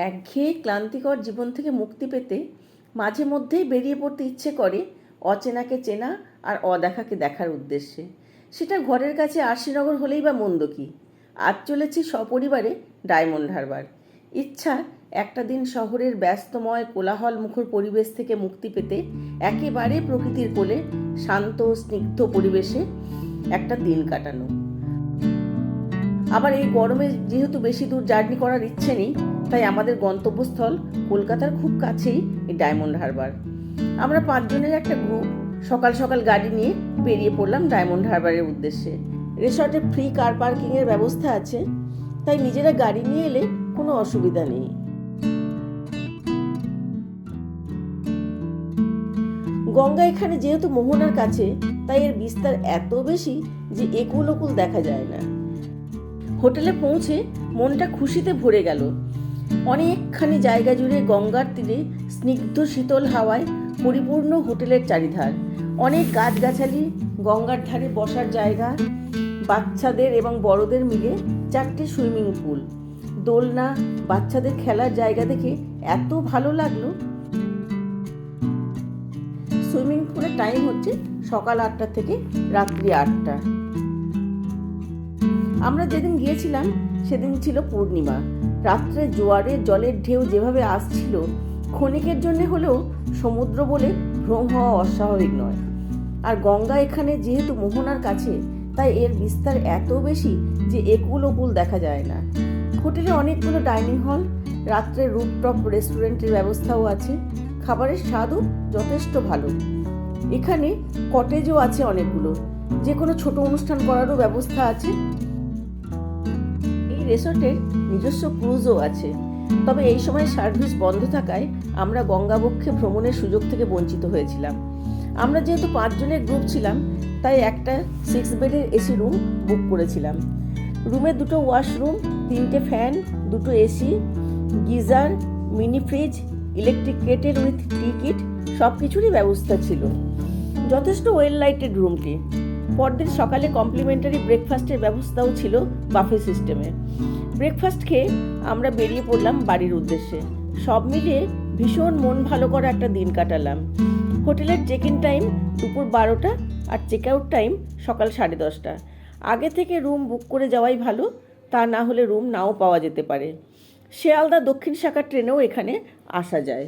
একঘেয়ে ক্লান্তিকর জীবন থেকে মুক্তি পেতে মাঝে মধ্যেই বেরিয়ে পড়তে ইচ্ছে করে অচেনাকে চেনা আর অদেখাকে দেখার উদ্দেশ্যে। সেটা ঘরের কাছে আরশিনগর হলেই বা মন্দ কী। আজ চলেছি সপরিবারে ডায়মন্ড হারবার। ইচ্ছা একটা দিন শহরের ব্যস্তময় কোলাহল মুখর পরিবেশ থেকে মুক্তি পেতে একেবারে প্রকৃতির কোলে শান্ত স্নিগ্ধ পরিবেশে একটা দিন কাটানো। আবার এই গরমে যেহেতু বেশি দূর জার্নি করার ইচ্ছে নেই, তাই আমাদের গন্তব্যস্থল কলকাতার খুব কাছেই এই ডায়মন্ড হারবার। আমরা 5 জনের একটা গ্রুপ সকাল সকাল গাড়ি নিয়ে বেরিয়ে পড়লাম ডায়মন্ড হারবারের উদ্দেশ্যে। রিসর্টে ফ্রি কার পার্কিংয়ের ব্যবস্থা আছে, তাই নিজেরা গাড়ি নিয়ে এলে কোনো অসুবিধা নেই। গঙ্গা এখানে যেহেতু মোহনার কাছে, তাই এর বিস্তার এত বেশি যে একুল ওকুল দেখা যায় না। হোটেলে পৌঁছে মনটা খুশিতে ভরে গেল। অনেকখানি জায়গা জুড়ে গঙ্গার তীরে স্নিগ্ধ শীতল হাওয়ায় পরিপূর্ণ হোটেলের চারিধার। অনেক গাছগাছালি, গঙ্গার ধারে বসার জায়গা, বাচ্চাদের এবং বড়দের মিলে 4টে সুইমিং পুল, দোলনা, বাচ্চাদের খেলার জায়গা দেখে এত ভালো লাগলো। সুইমিং পুলের টাইম হচ্ছে সকাল 8টা থেকে রাত্রি 8টা। আমরা যেদিন গিয়েছিলাম সেদিন ছিল পূর্ণিমা। রাত্রে জোয়ারের জলের ঢেউ যেভাবে আসছিল, ক্ষণিকের জন্য হলেও সমুদ্র বলে ভ্রম হওয়া অস্বাভাবিক নয়। আর গঙ্গা এখানে যেহেতু মোহনার কাছে, তাই এর বিস্তার এত বেশি যে একুল ওকুল দেখা যায় না। হোটেলে অনেকগুলো ডাইনিং হল, রাত্রে রুফটপ রেস্টুরেন্টের ব্যবস্থাও আছে। খাবারের স্বাদও যথেষ্ট ভালো। এখানে কটেজও আছে অনেকগুলো, যে কোনো ছোট অনুষ্ঠান করারও ব্যবস্থা আছে। এই রিসর্টের নিজস্ব ক্রুজও আছে, তবে এই সময় সার্ভিস বন্ধ থাকায় আমরা গঙ্গাবক্ষে ভ্রমণের সুযোগ থেকে বঞ্চিত হয়েছিলাম। আমরা যেহেতু 5 জনের গ্রুপ ছিলাম, তাই একটা 6 বেডের এসি রুম বুক করেছিলাম। রুমে 2টো ওয়াশরুম, 3টে ফ্যান, 2টো AC, geyser, mini fridge, electric kettle with tea kit সব কিছুরই ব্যবস্থা ছিল। যথেষ্ট ওয়েল লাইটেড রুমটি। পরদিন সকালে কমপ্লিমেন্টারি ব্রেকফাস্টের ব্যবস্থাও ছিল বাফে সিস্টেমে। ব্রেকফাস্ট খেয়ে আমরা বেরিয়ে পড়লাম বাড়ির উদ্দেশ্যে। সব মিলিয়ে ভীষণ মন ভালো করা একটা দিন কাটালাম। হোটেলের চেক ইন টাইম দুপুর 12টা আর চেক আউট টাইম সকাল 10:30। আগে থেকে রুম বুক করে যাওয়াই ভালো, তা না হলে রুম নাও পাওয়া যেতে পারে। শিয়ালদা দক্ষিণ শাখার ট্রেনেও এখানে আসা যায়।